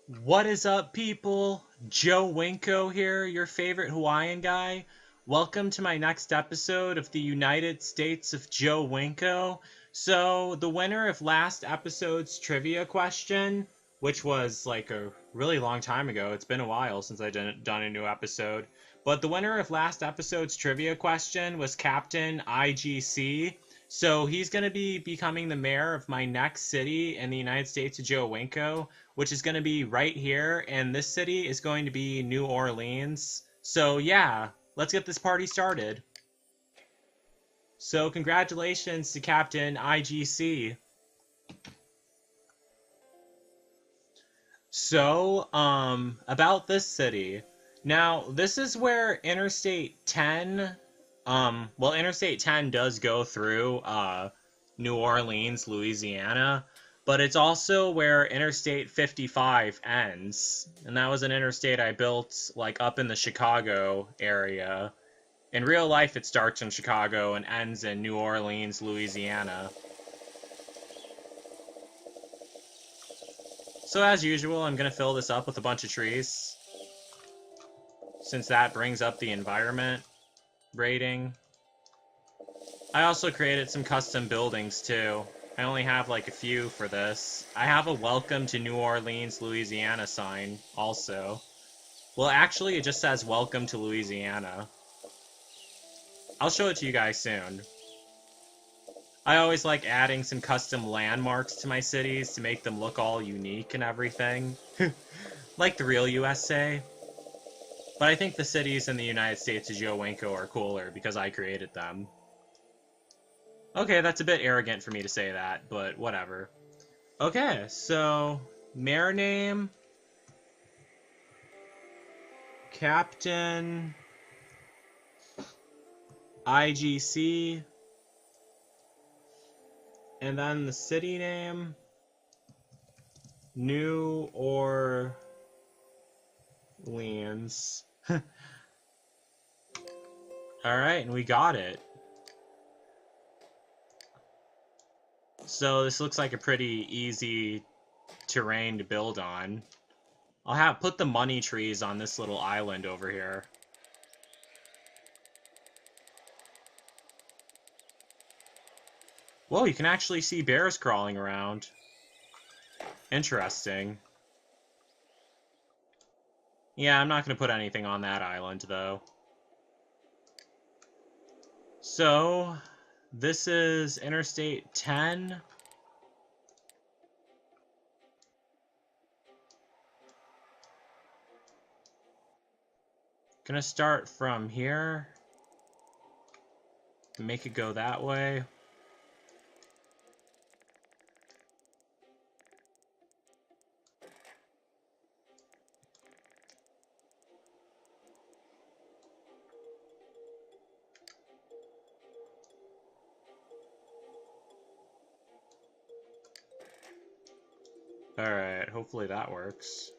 What is up, people? Joe Winko here, your favorite Hawaiian guy. Welcome to my next episode of the United States of Joe Winko. So, the winner of last episode's trivia question, which was like a really long time ago, it's been a while since I've done a new episode, but the winner of last episode's trivia question was Captain IGC. So he's going to be becoming the mayor of my next city in the United States of Joe Winko, which is going to be right here, and this city is going to be New Orleans. So yeah, let's get this party started. So congratulations to Captain IGC. So, about this city. Now, this is where Interstate 10, Interstate 10 does go through, New Orleans, Louisiana, but it's also where Interstate 55 ends. And that was an interstate I built, like, up in the Chicago area. In real life, it starts in Chicago and ends in New Orleans, Louisiana. So as usual, I'm going to fill this up with a bunch of trees, since that brings up the environment rating. I also created some custom buildings too. I only have like a few for this. I have a welcome to New Orleans, Louisiana sign also. Well, actually, it just says welcome to Louisiana. I'll show it to you guys soon. I always like adding some custom landmarks to my cities to make them look all unique and everything. Like the real USA. But I think the cities in the United States of Joe Winko are cooler because I created them. Okay, that's a bit arrogant for me to say that, but whatever. Okay, so mayor name, Captain IGC, and then the city name, New Orleans. Alright, and we got it. So this looks like a pretty easy terrain to build on. I'll put the money trees on this little island over here. Whoa, you can actually see bears crawling around. Interesting. Yeah, I'm not going to put anything on that island, though. So, this is Interstate 10. Gonna start from here. Make it go that way. Alright, hopefully that works.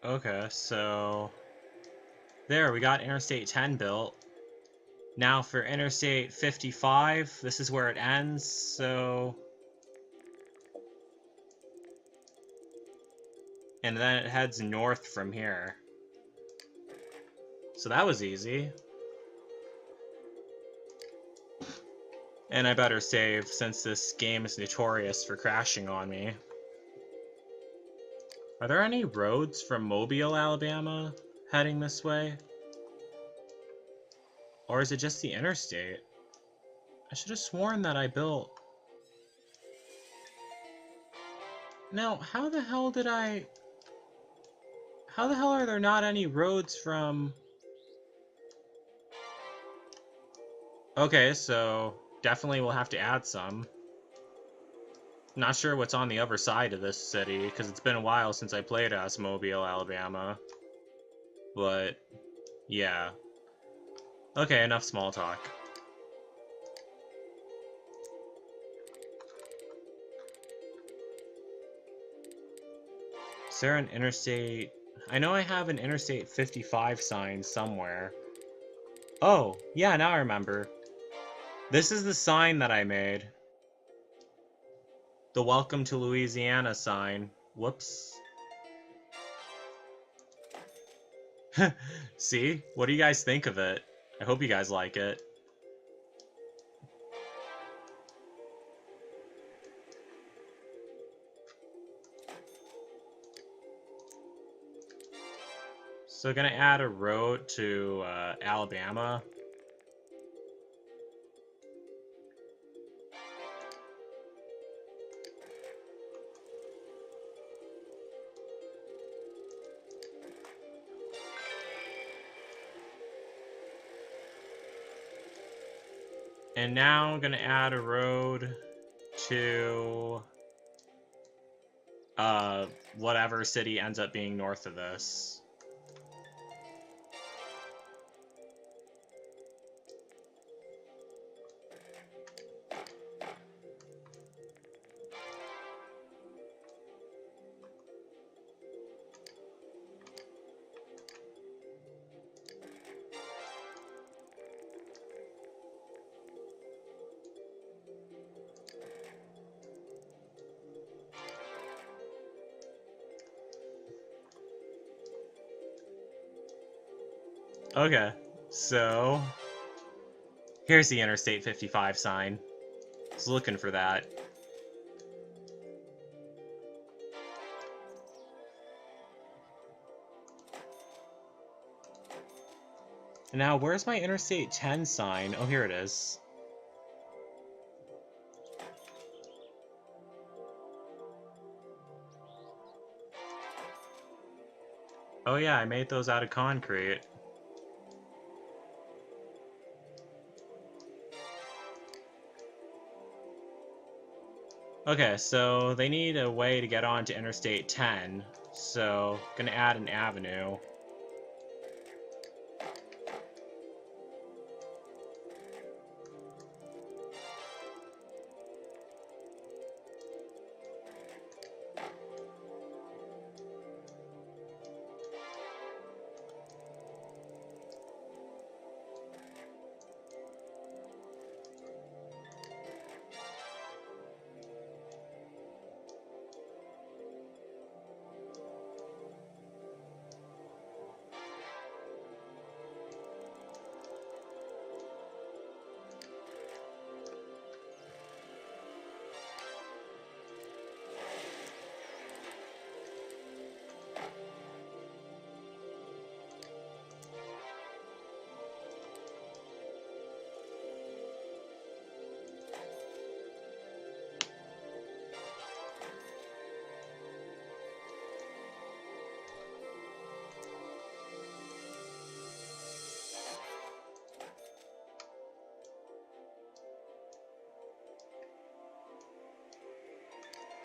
Okay, so there, we got Interstate 10 built. Now for Interstate 55, this is where it ends, so... And then it heads north from here. So that was easy. And I better save, since this game is notorious for crashing on me. Are there any roads from Mobile, Alabama, heading this way? Or is it just the interstate? I should have sworn that I built... Now, how the hell How the hell are there not any roads from... Okay, so definitely we'll have to add some. Not sure what's on the other side of this city, because it's been a while since I played as Mobile, Alabama. But, yeah. Okay, enough small talk. Is there an interstate... I know I have an Interstate 55 sign somewhere. Oh, yeah, now I remember. This is the sign that I made. The Welcome to Louisiana sign. Whoops. See? What do you guys think of it? I hope you guys like it. So gonna add a road to Alabama. And now I'm gonna add a road to whatever city ends up being north of this. Okay, so here's the Interstate 55 sign. I was looking for that. And now, where's my Interstate 10 sign? Oh, here it is. Oh yeah, I made those out of concrete. Okay, so they need a way to get onto Interstate 10, so gonna add an avenue.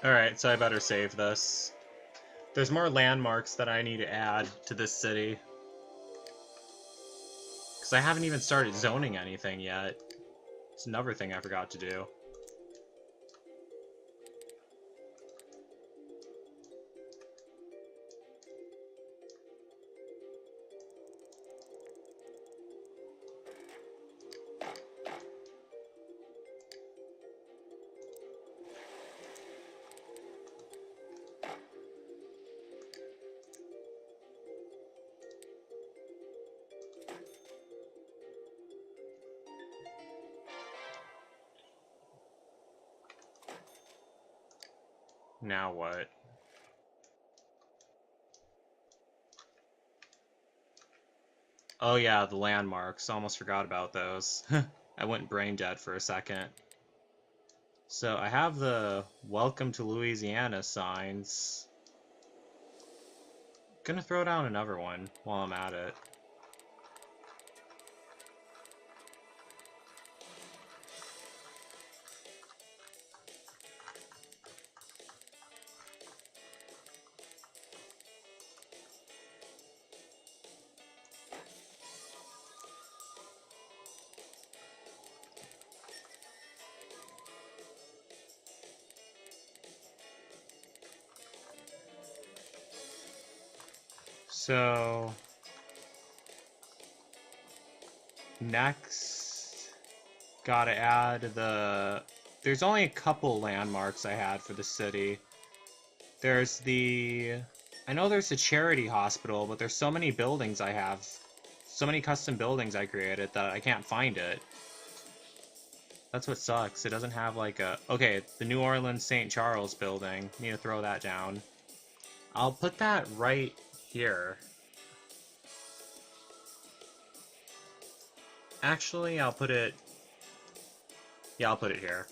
Alright, so I better save this. There's more landmarks that I need to add to this city. Because I haven't even started zoning anything yet. It's another thing I forgot to do. Now what? Oh yeah, the landmarks. Almost forgot about those. I went brain dead for a second. So I have the Welcome to Louisiana signs. Gonna throw down another one while I'm at it. So next, gotta add the... There's only a couple landmarks I had for the city. There's the... I know there's a charity hospital, but there's so many buildings I have. So many custom buildings I created that I can't find it. That's what sucks. It doesn't have like a... Okay, the New Orleans St. Charles building. Need to throw that down. I'll put that right here. Actually, I'll put it... Yeah, I'll put it here.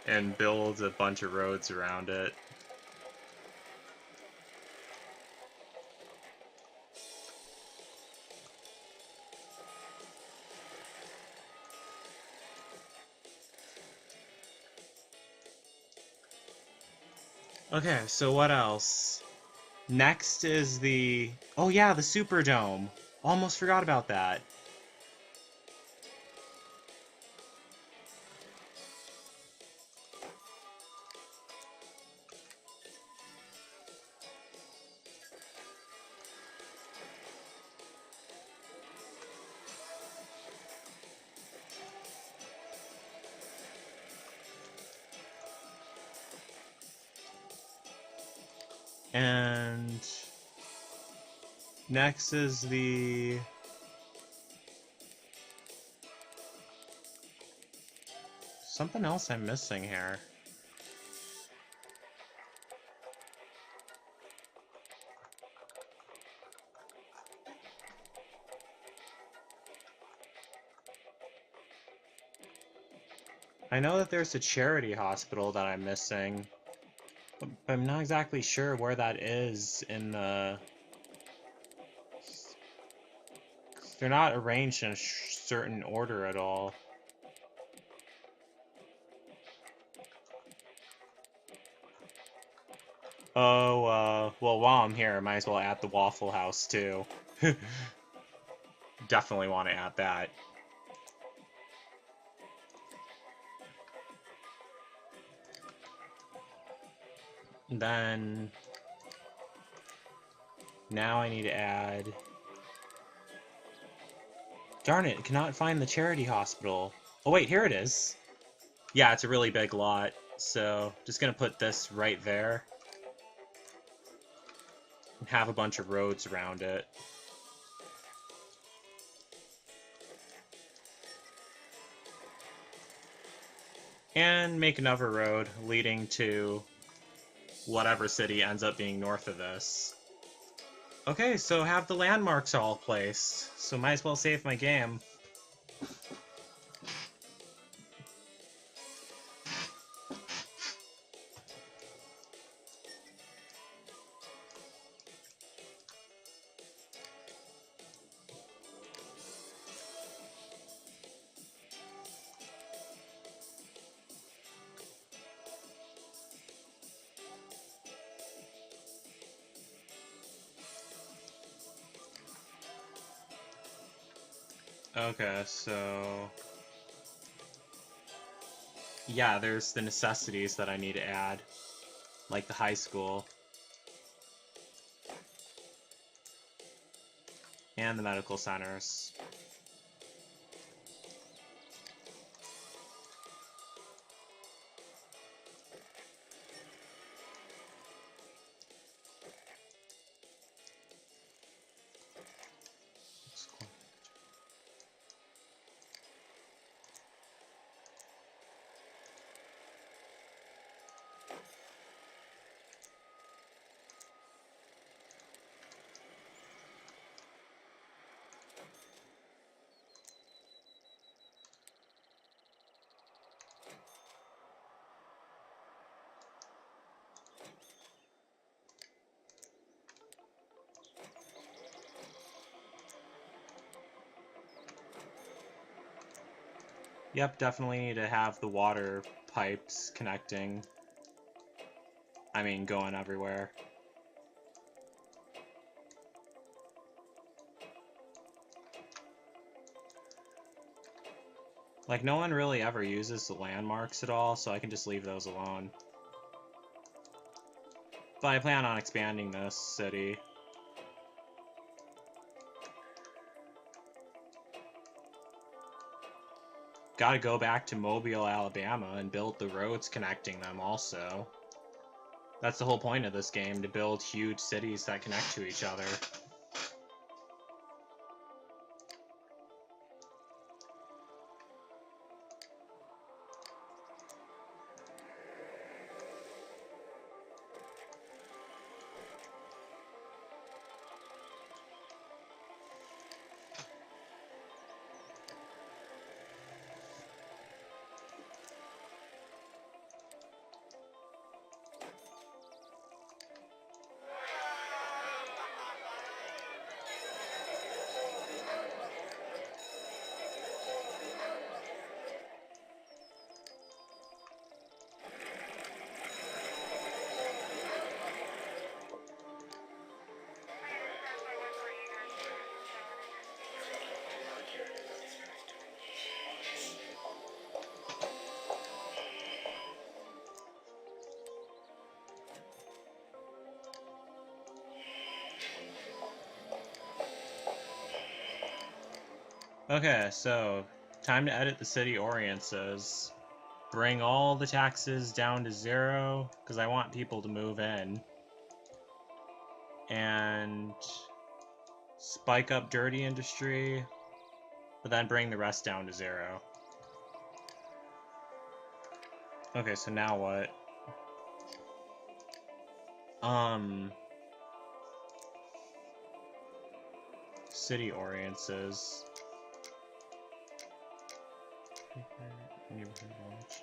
And build a bunch of roads around it. Okay, so what else? Next is the... Oh yeah, the Superdome. Almost forgot about that. And next is the... Something else I'm missing here. I know that there's a charity hospital that I'm missing, but I'm not exactly sure where that is in the... They're not arranged in a certain order at all. Oh, well, while I'm here, I might as well add the Waffle House, too. Definitely want to add that. Then... Now I need to add... Darn it, cannot find the charity hospital. Oh wait, here it is. Yeah, it's a really big lot, so just gonna put this right there. And have a bunch of roads around it. And make another road leading to whatever city ends up being north of this. Okay, so have the landmarks all placed, so might as well save my game. Okay, so... Yeah, there's the necessities that I need to add, like the high school. And the medical centers. Yep, definitely need to have the water pipes connecting. I mean, going everywhere. Like, no one really ever uses the landmarks at all, so I can just leave those alone. But I plan on expanding this city. Gotta go back to Mobile, Alabama, and build the roads connecting them also. That's the whole point of this game, to build huge cities that connect to each other. Okay, so time to edit the city ordinances. Bring all the taxes down to 0, because I want people to move in. And spike up dirty industry, but then bring the rest down to 0. Okay, so now what? City ordinances. Neighborhood watch.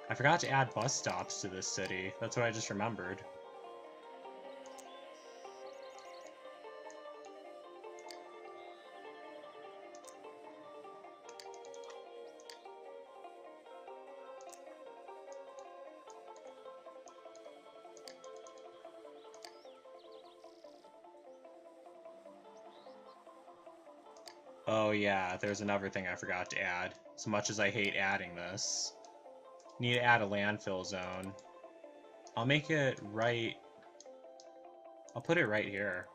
I forgot to add bus stops to this city. That's what I just remembered. Oh yeah, there's another thing I forgot to add. As much as I hate adding this. Need to add a landfill zone. I'll make it right... I'll put it right here.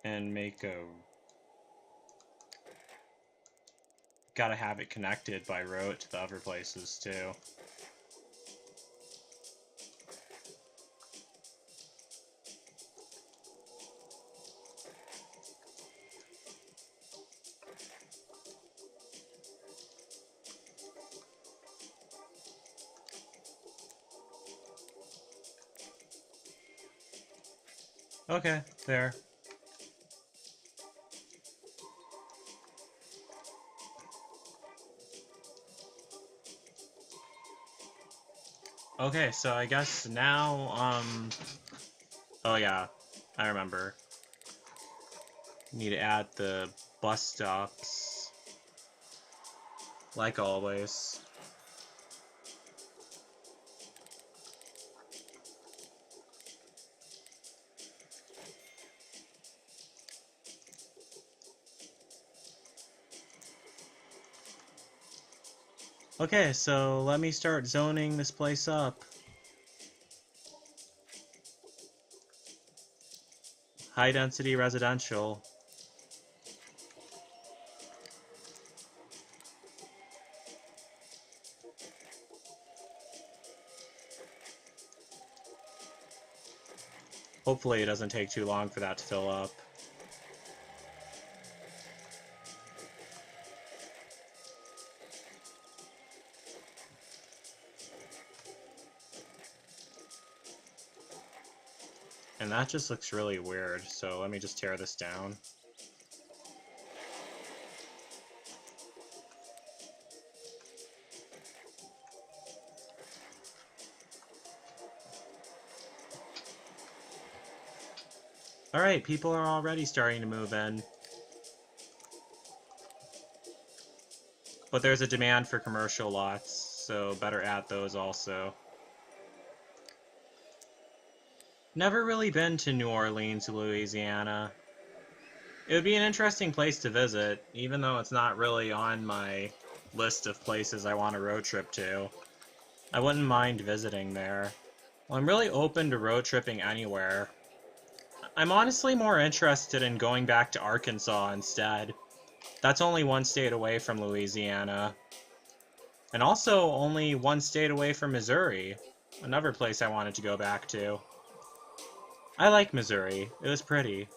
And make a... Gotta have it connected by road to the other places too. Okay, there. Okay, so I guess now, oh yeah, I remember. Need to add the bus stops. Like always. Okay, so let me start zoning this place up. High density residential. Hopefully it doesn't take too long for that to fill up. And that just looks really weird, so let me just tear this down. Alright, people are already starting to move in. But there's a demand for commercial lots, so better add those also. Never really been to New Orleans, Louisiana. It would be an interesting place to visit, even though it's not really on my list of places I want to road trip to. I wouldn't mind visiting there. Well, I'm really open to road tripping anywhere. I'm honestly more interested in going back to Arkansas instead. That's only one state away from Louisiana. And also only one state away from Missouri. Another place I wanted to go back to. I like Missouri. It was pretty.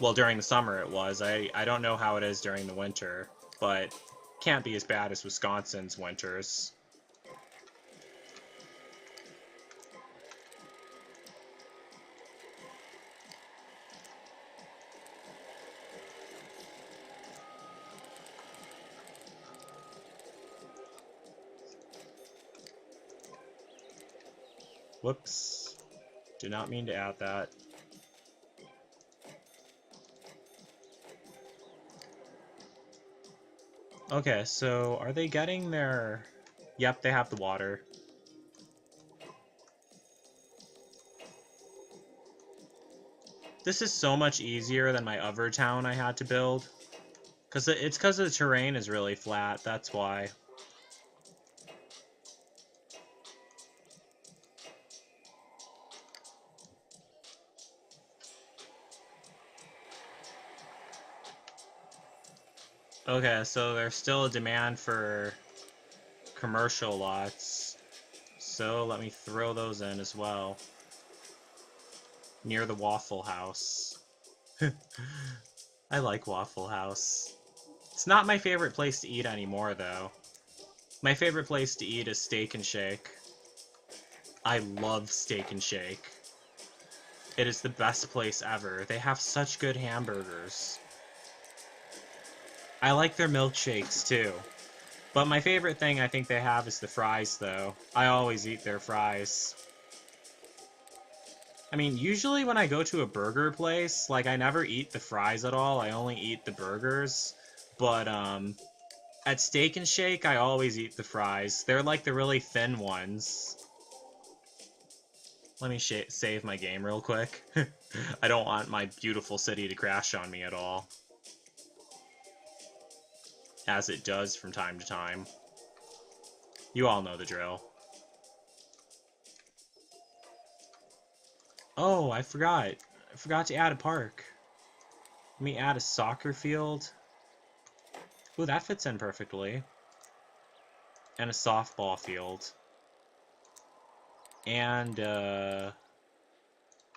Well, during the summer it was. I don't know how it is during the winter, but can't be as bad as Wisconsin's winters. Whoops. Did not mean to add that. Okay, so are they getting their... Yep, they have the water. This is so much easier than my other town I had to build. It's because the terrain is really flat, that's why. Okay, so there's still a demand for commercial lots. So let me throw those in as well. Near the Waffle House. I like Waffle House. It's not my favorite place to eat anymore, though. My favorite place to eat is Steak and Shake. I love Steak and Shake. It is the best place ever. They have such good hamburgers. I like their milkshakes, too. But my favorite thing I think they have is the fries, though. I always eat their fries. I mean, usually when I go to a burger place, like, I never eat the fries at all. I only eat the burgers. But, at Steak and Shake, I always eat the fries. They're like the really thin ones. Let me save my game real quick. I don't want my beautiful city to crash on me at all. As it does from time to time. You all know the drill. Oh, I forgot. I forgot to add a park. Let me add a soccer field. Ooh, that fits in perfectly. And a softball field. And,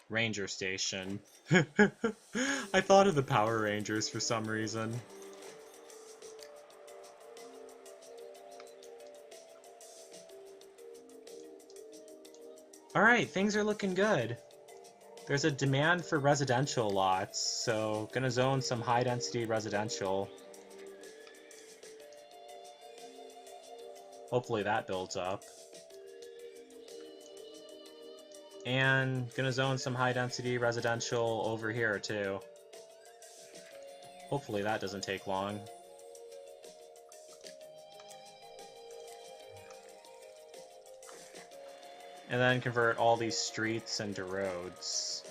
Ranger Station. I thought of the Power Rangers for some reason. Alright, things are looking good. There's a demand for residential lots, so gonna zone some high-density residential. Hopefully that builds up. And gonna zone some high-density residential over here, too. Hopefully that doesn't take long. And then convert all these streets into roads.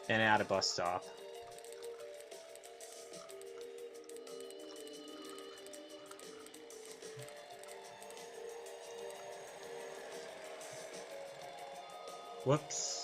And add a bus stop. Whoops.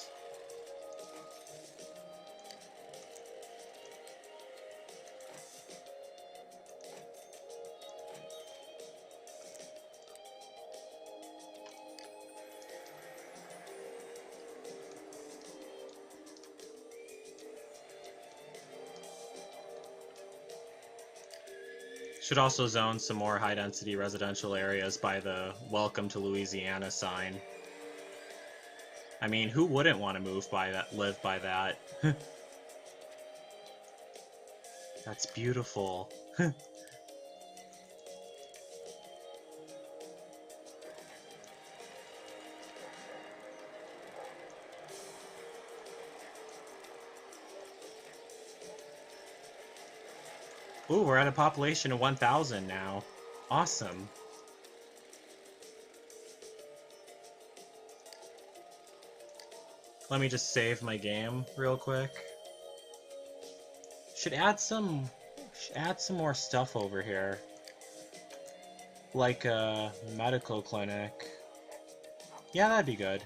Should also zone some more high-density residential areas by the Welcome to Louisiana sign. I mean, who wouldn't want to live by that? That's beautiful. Ooh, we're at a population of 1,000 now. Awesome. Let me just save my game real quick. Should add some more stuff over here. Like a medical clinic. Yeah, that'd be good.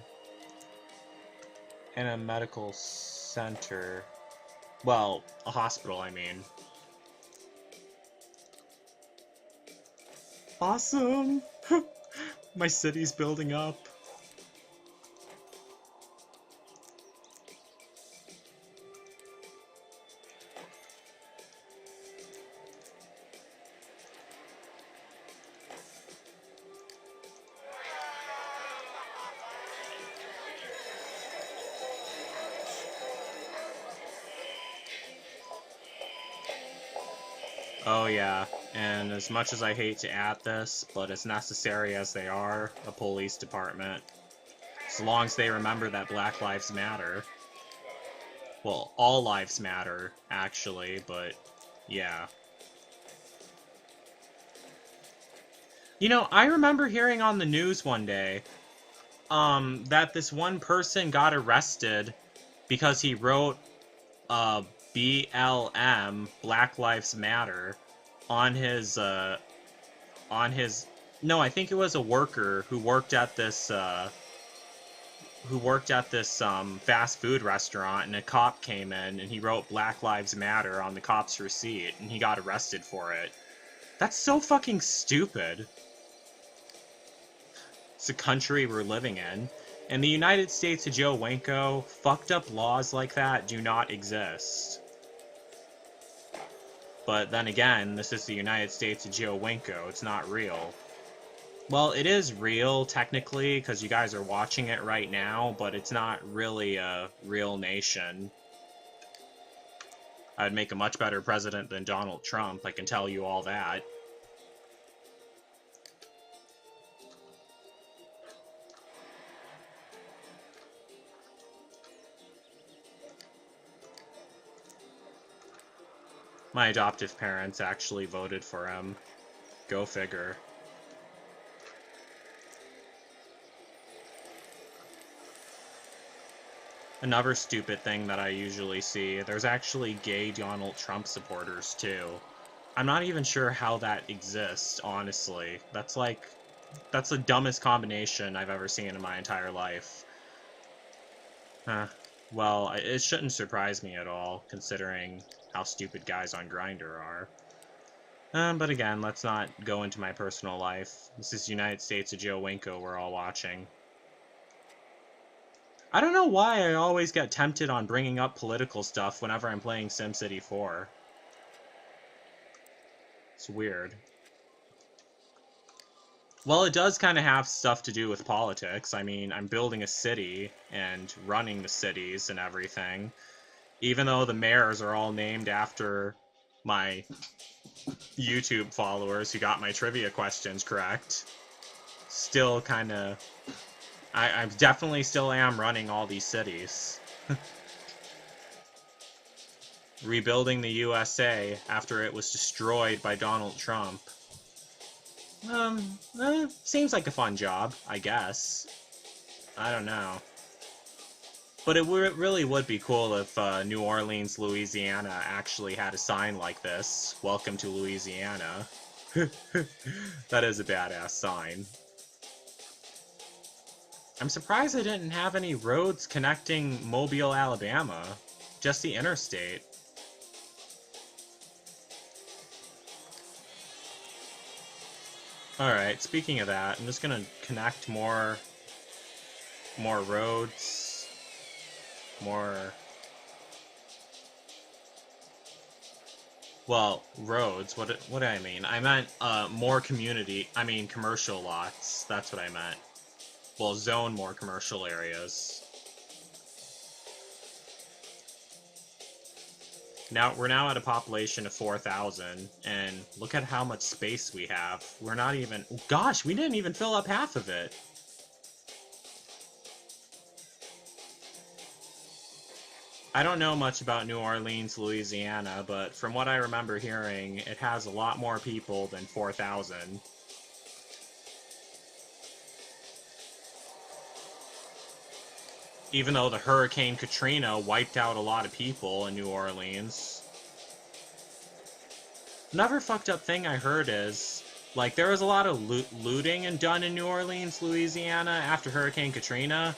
And a medical center. Well, a hospital, I mean. Awesome! My city's building up. Oh yeah, and as much as I hate to add this, but as necessary as they are, a police department. As long as they remember that Black Lives Matter. Well, all lives matter, actually, but yeah. You know, I remember hearing on the news one day, that this one person got arrested because he wrote, BLM, Black Lives Matter, on his, no, I think it was a worker who worked at this, fast food restaurant, and a cop came in, and he wrote Black Lives Matter on the cop's receipt, and he got arrested for it. That's so fucking stupid. It's the country we're living in. In the United States of Joe Winko, fucked up laws like that do not exist. But then again, this is the United States of Joe Winko. It's not real. Well, it is real, technically, because you guys are watching it right now, but it's not really a real nation. I'd make a much better president than Donald Trump, I can tell you all that. My adoptive parents actually voted for him. Go figure. Another stupid thing that I usually see, there's actually gay Donald Trump supporters too. I'm not even sure how that exists, honestly. That's the dumbest combination I've ever seen in my entire life. Well, it shouldn't surprise me at all, considering how stupid guys on Grindr are. But again, let's not go into my personal life. This is United States of Joe Winko we're all watching. I don't know why I always get tempted on bringing up political stuff whenever I'm playing SimCity 4. It's weird. Well, it does kind of have stuff to do with politics. I mean, I'm building a city and running the cities and everything. Even though the mayors are all named after my YouTube followers who got my trivia questions correct. Still kind of... I definitely still am running all these cities. Rebuilding the USA after it was destroyed by Donald Trump. Seems like a fun job, I guess. I don't know. But it really would be cool if New Orleans, Louisiana actually had a sign like this. Welcome to Louisiana. That is a badass sign. I'm surprised they didn't have any roads connecting Mobile, Alabama. Just the interstate. Alright, speaking of that, I'm just gonna connect more roads, more Well, roads, what do I mean? I meant, more commercial lots. That's what I meant. Well, zone more commercial areas. Now, we're now at a population of 4,000, and look at how much space we have. We're not even... Gosh, we didn't even fill up half of it! I don't know much about New Orleans, Louisiana, but from what I remember hearing, it has a lot more people than 4,000. Even though the Hurricane Katrina wiped out a lot of people in New Orleans. Another fucked up thing I heard is, like, there was a lot of looting and done in New Orleans, Louisiana after Hurricane Katrina.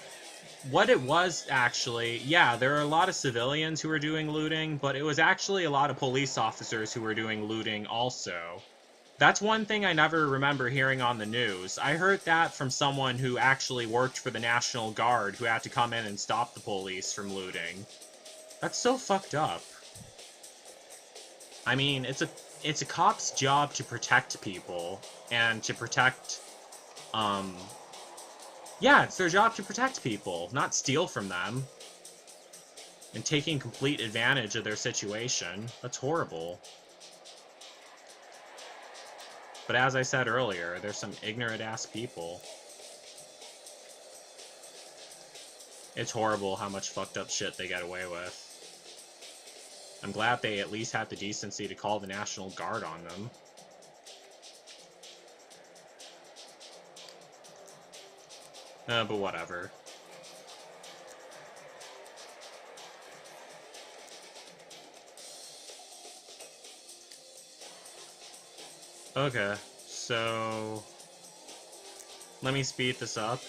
What it was, actually, yeah, there are a lot of civilians who were doing looting, but it was actually a lot of police officers who were doing looting also. That's one thing I never remember hearing on the news. I heard that from someone who actually worked for the National Guard who had to come in and stop the police from looting. That's so fucked up. I mean, it's a cop's job to protect people, and to protect, yeah, it's their job to protect people, not steal from them. And taking complete advantage of their situation. That's horrible. But as I said earlier, there's some ignorant-ass people. It's horrible how much fucked up shit they get away with. I'm glad they at least had the decency to call the National Guard on them. But whatever. Okay, so... let me speed this up.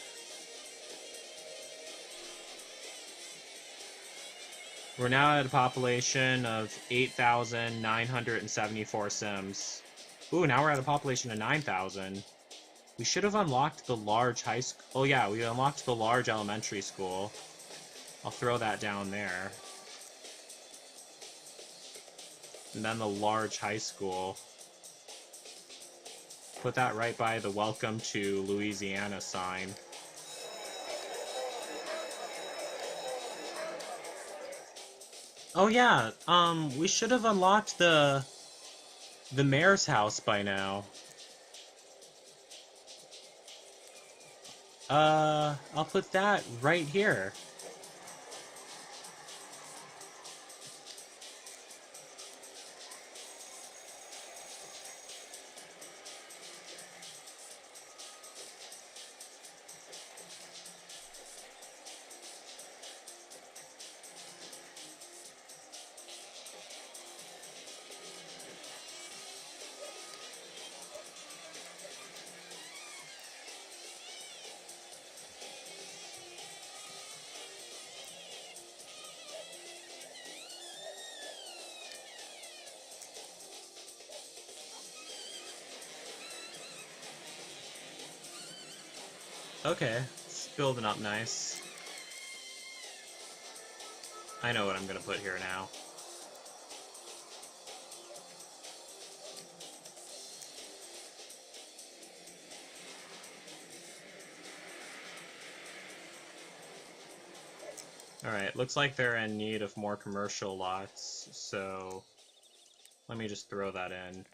We're now at a population of 8,974 Sims. Ooh, now we're at a population of 9,000. We should have unlocked the large high school. Oh yeah, we unlocked the large elementary school. I'll throw that down there. And then the large high school. Put that right by the Welcome to Louisiana sign. Oh yeah, we should have unlocked the mayor's house by now. I'll put that right here. Okay, it's building up nice. I know what I'm gonna put here now. Alright, looks like they're in need of more commercial lots, so let me just throw that in.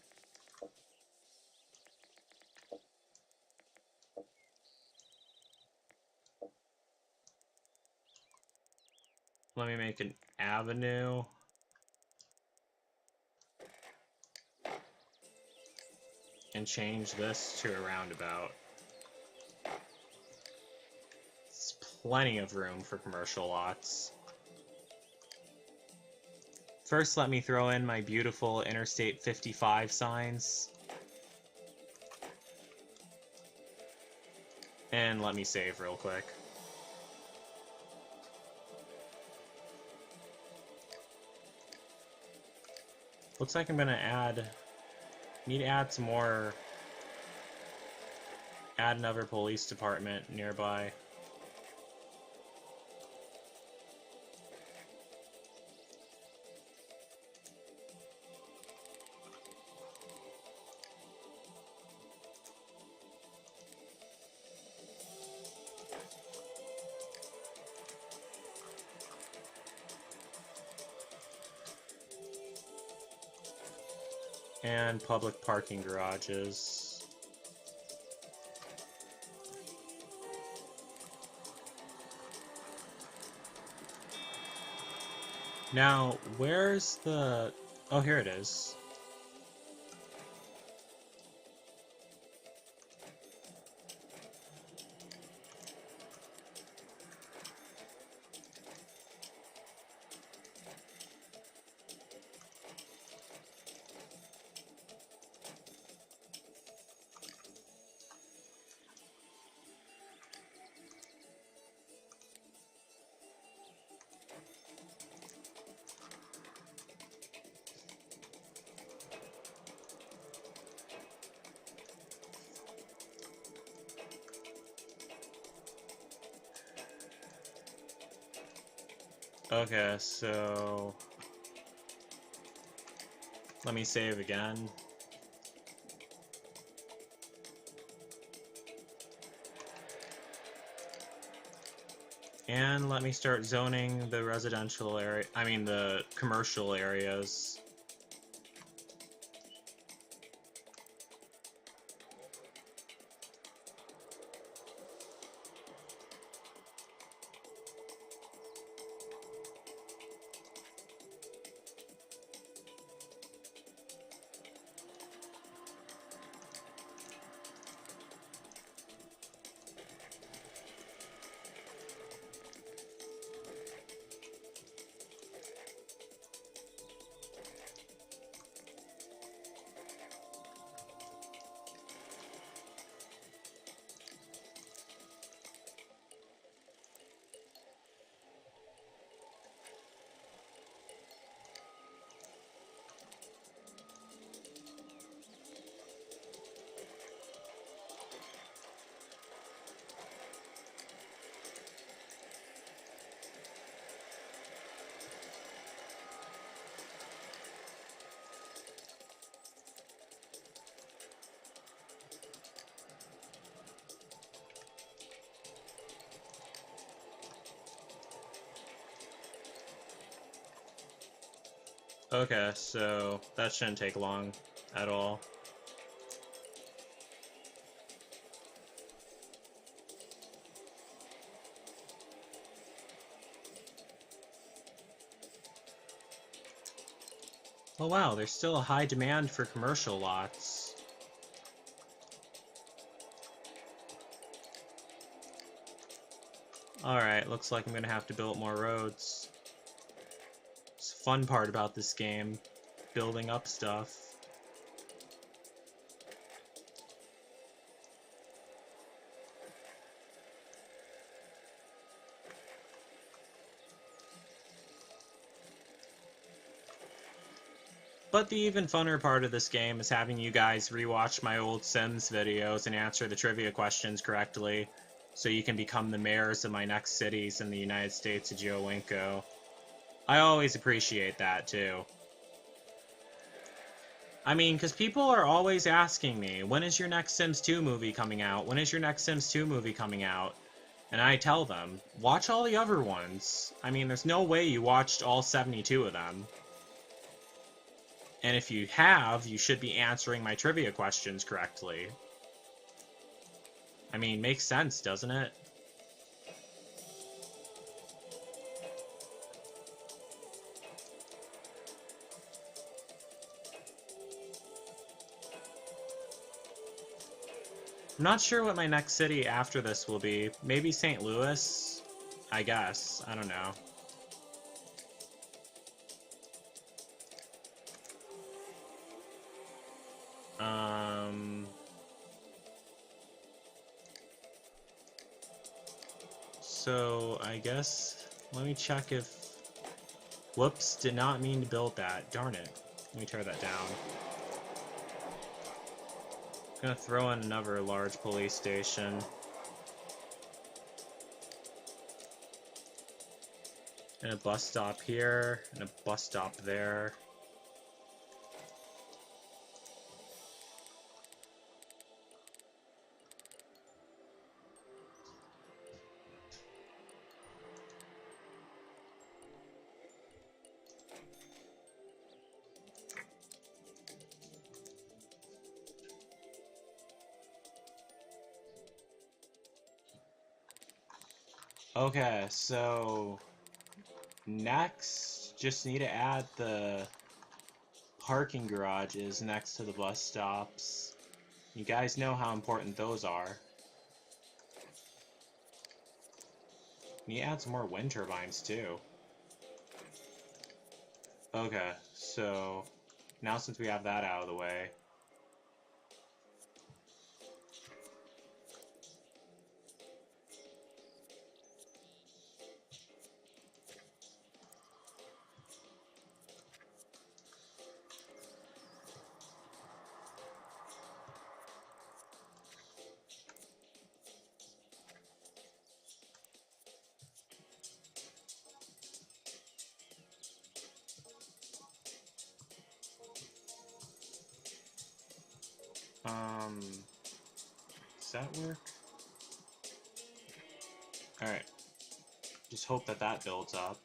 Let me make an avenue. And change this to a roundabout. It's plenty of room for commercial lots. First, let me throw in my beautiful Interstate 55 signs. And let me save real quick. Looks like I'm gonna need to add some more, add another police department nearby. And public parking garages. Now, where's the... Oh, here it is. Okay, so... Let me save again. And let me start zoning the residential area, I mean the commercial areas. Okay, so that shouldn't take long at all. Oh wow, there's still a high demand for commercial lots. Alright, looks like I'm gonna have to build more roads. It's the fun part about this game, building up stuff. But the even funner part of this game is having you guys rewatch my old Sims videos and answer the trivia questions correctly, so you can become the mayors of my next cities in the United States of Joe Winko. I always appreciate that, too. I mean, because people are always asking me, when is your next Sims 2 movie coming out? When is your next Sims 2 movie coming out? And I tell them, watch all the other ones. I mean, there's no way you watched all 72 of them. And if you have, you should be answering my trivia questions correctly. I mean, makes sense, doesn't it? I'm not sure what my next city after this will be. Maybe St. Louis? I guess. I don't know. So, I guess... Let me check if... Whoops, did not mean to build that. Darn it. Let me tear that down. Gonna throw in another large police station. And a bus stop here, and a bus stop there. Okay, so next, just need to add the parking garages next to the bus stops. You guys know how important those are. Need to add some more wind turbines too. Okay, so now since we have that out of the way, does that work? Alright, just hope that that builds up.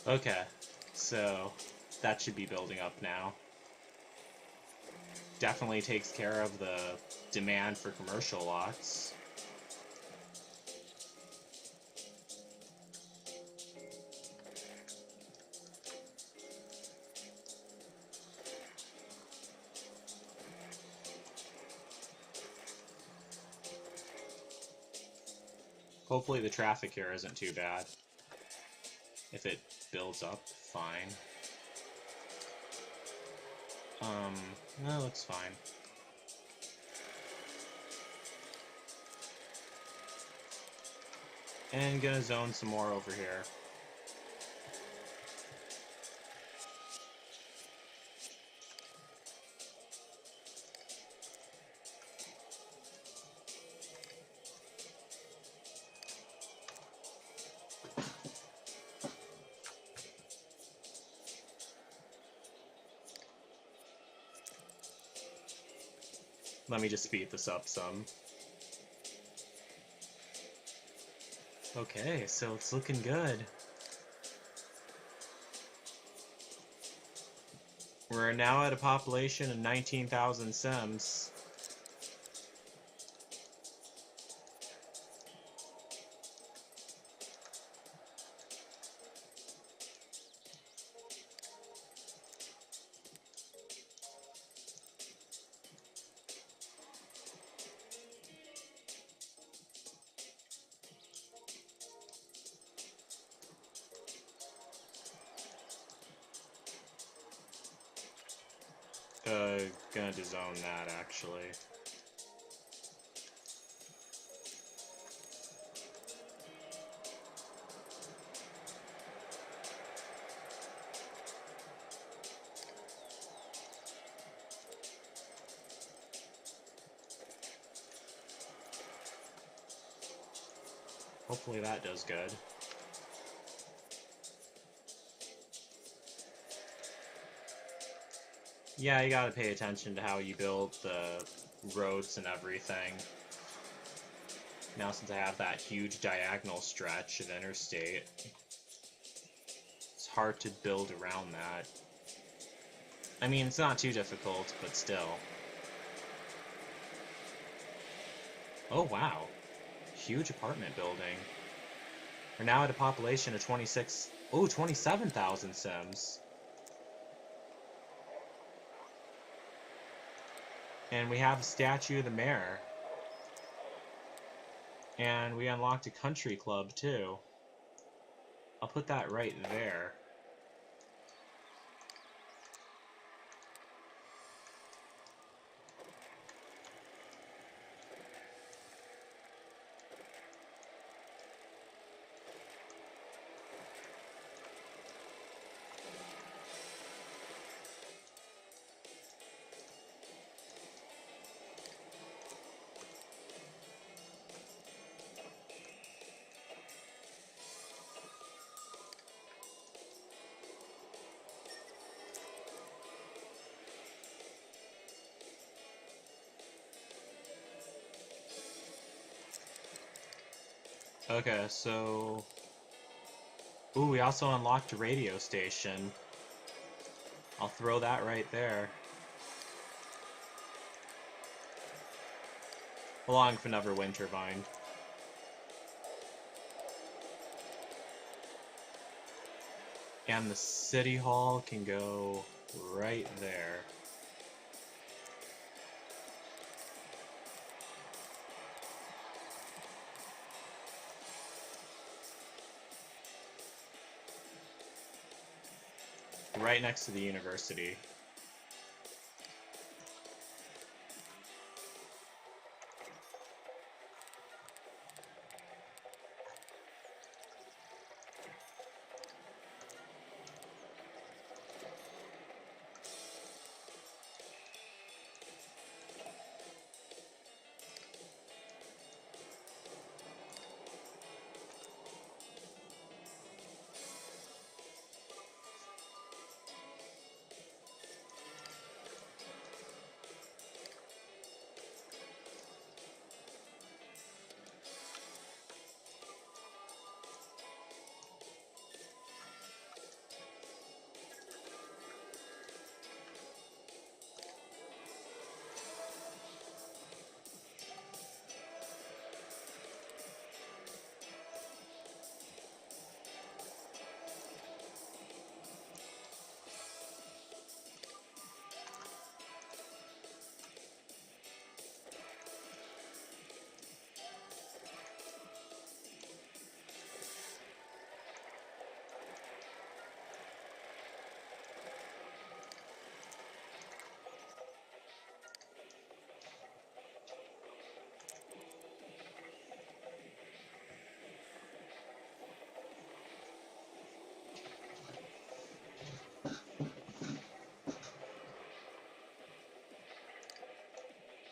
Okay, so that should be building up now. Definitely takes care of the demand for commercial lots. Hopefully the traffic here isn't too bad. If it builds up, fine. No, it looks fine. And gonna zone some more over here. Let me just speed this up some. Okay, so it's looking good. We're now at a population of 19,000 Sims. Gonna dezone that, actually. Hopefully that does good. Yeah, you gotta pay attention to how you build the roads and everything. Now since I have that huge diagonal stretch of Interstate, it's hard to build around that. I mean, it's not too difficult, but still. Oh wow, huge apartment building. We're now at a population of 27,000 Sims. And we have a statue of the mayor. And we unlocked a country club, too. I'll put that right there. Okay, so... Ooh, we also unlocked a radio station. I'll throw that right there. Along with another wind turbine. And the city hall can go right there. Right next to the university.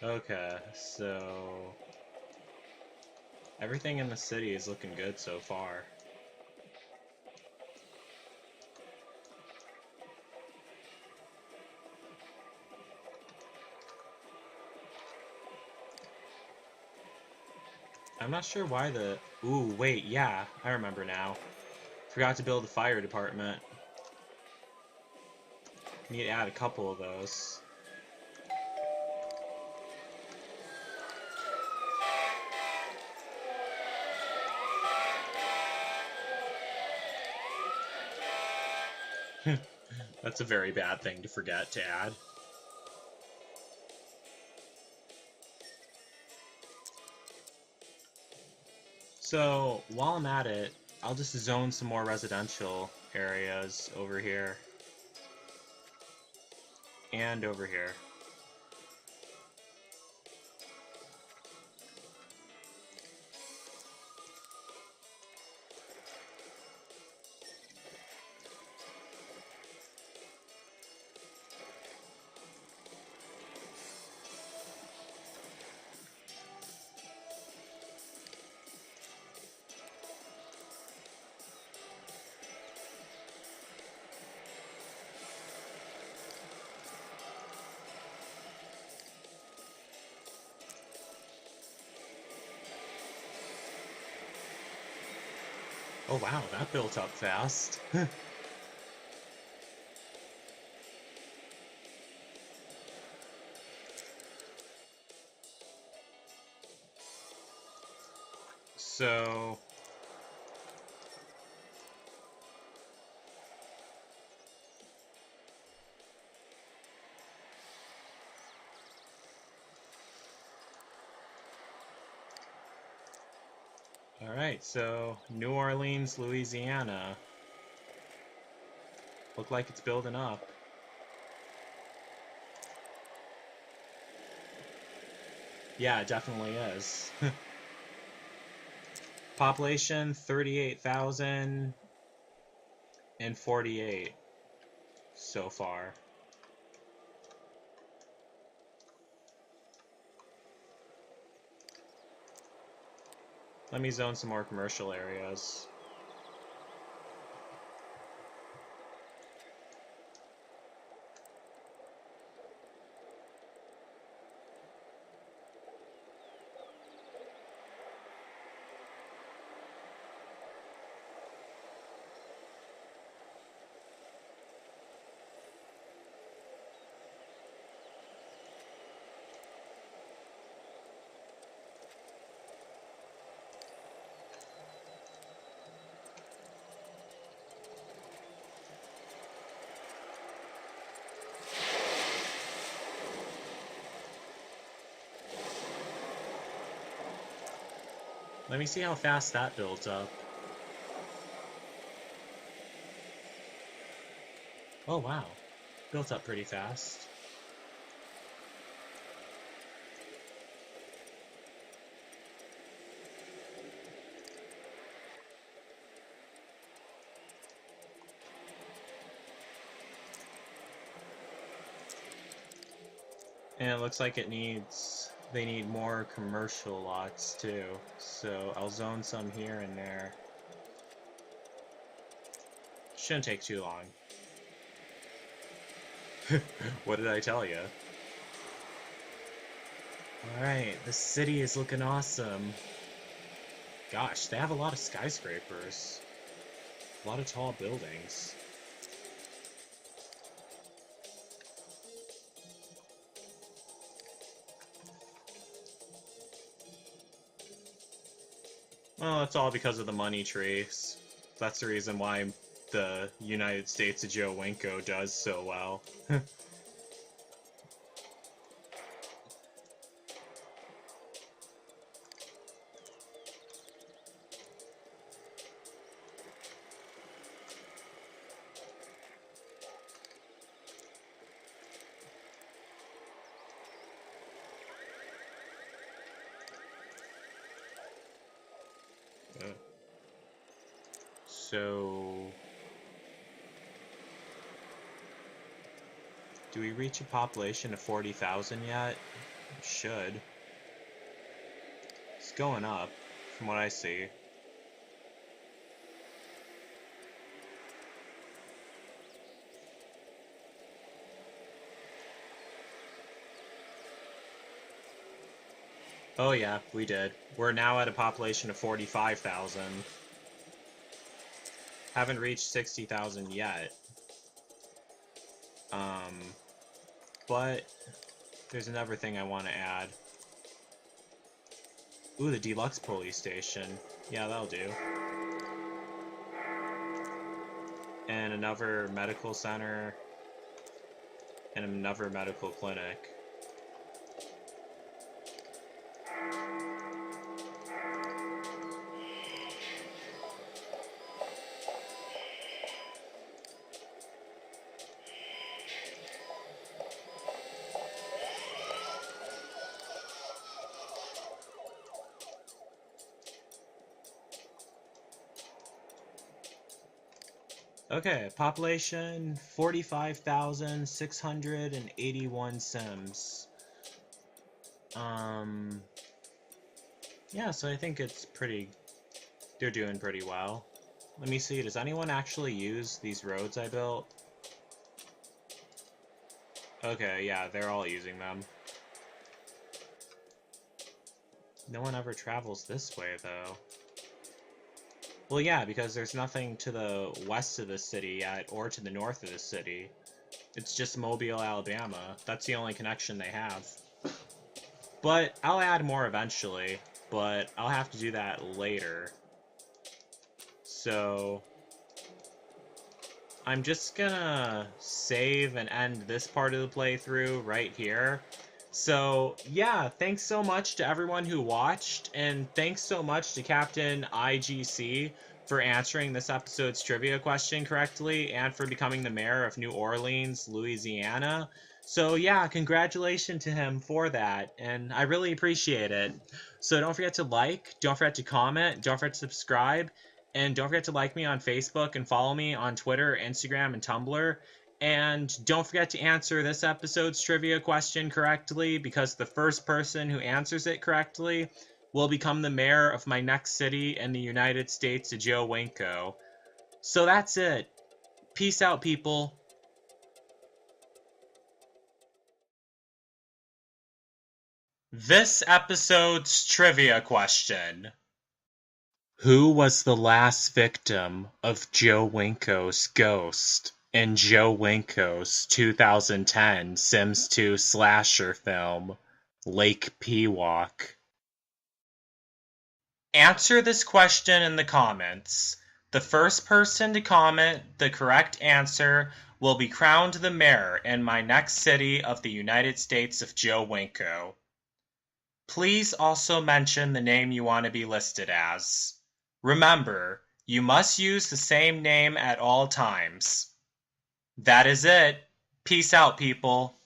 Okay, so... Everything in the city is looking good so far. I'm not sure why the... Ooh, wait, yeah, I remember now. Forgot to build the fire department. Need to add a couple of those. That's a very bad thing to forget to add. So, while I'm at it, I'll just zone some more residential areas over here. And over here. Oh wow, that built up fast. So... Alright, so New Orleans, Louisiana. Look like it's building up. Yeah, it definitely is. Population 38,048 so far. Let me zone some more commercial areas. Let me see how fast that builds up. Oh, wow. Built up pretty fast. And it looks like they need more commercial lots too. So I'll zone some here and there. Shouldn't take too long. What did I tell you? Alright, the city is looking awesome. Gosh, they have a lot of skyscrapers. A lot of tall buildings. Well, that's all because of the money trees. That's the reason why the United States of Joe Winko does so well. So, do we reach a population of 40,000 yet? We should. It's going up, from what I see. Oh yeah, we did. We're now at a population of 45,000. Haven't reached 60,000 yet. But there's another thing I want to add. Ooh, the Deluxe police station. Yeah, that'll do. And another medical center. And another medical clinic. Okay, population 45,681 Sims. Yeah, so I think it's they're doing pretty well. Let me see, does anyone actually use these roads I built? Okay, yeah, they're all using them. No one ever travels this way, though. Well, yeah, because there's nothing to the west of the city yet, or to the north of the city. It's just Mobile, Alabama. That's the only connection they have. But I'll add more eventually, but I'll have to do that later. So I'm just gonna save and end this part of the playthrough right here. So yeah, thanks so much to everyone who watched, and thanks so much to Captain IGC for answering this episode's trivia question correctly and for becoming the mayor of New Orleans, Louisiana. So yeah, congratulations to him for that, and I really appreciate it. So don't forget to like, don't forget to comment, don't forget to subscribe, and don't forget to like me on Facebook and follow me on Twitter, Instagram, and Tumblr. And don't forget to answer this episode's trivia question correctly, because the first person who answers it correctly will become the mayor of my next city in the United States of Joe Winko. So that's it. Peace out, people. This episode's trivia question. Who was the last victim of Joe Winko's ghost in Joe Winko's 2010 Sims 2 slasher film, Lake Pewauk? Answer this question in the comments. The first person to comment the correct answer will be crowned the mayor in my next city of the United States of Joe Winko. Please also mention the name you want to be listed as. Remember, you must use the same name at all times. That is it. Peace out, people.